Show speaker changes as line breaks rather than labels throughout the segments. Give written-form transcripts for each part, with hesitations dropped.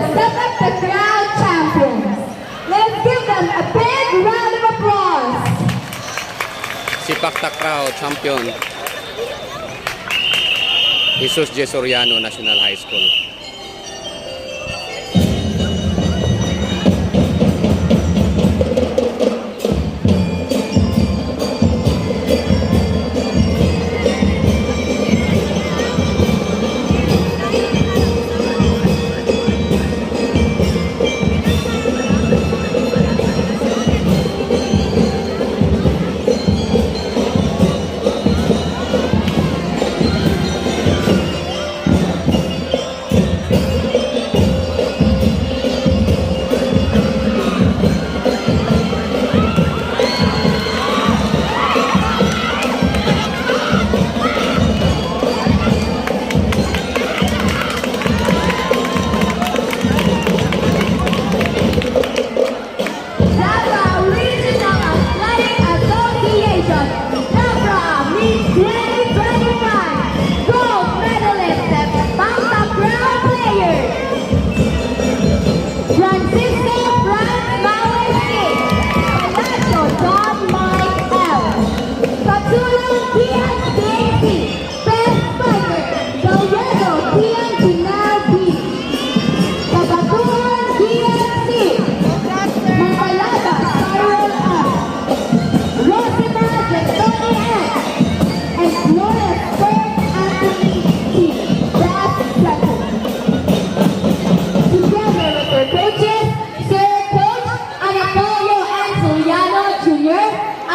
Sepak Takraw champions. Let's give them a big round of applause.
Sepak Takraw champion Jesus J. Soriano National High School.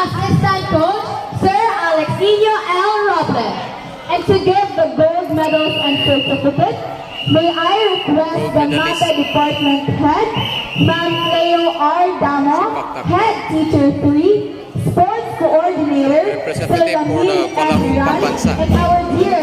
Assistant Coach, Sir Alexinho L. Robles. And to give the gold medals and certificates, may I request the MATA Department Head, Ma'am Cleo R. Damo, Head Teacher 3, Sports Coordinator, Sir Lamine M. Ran, and our dear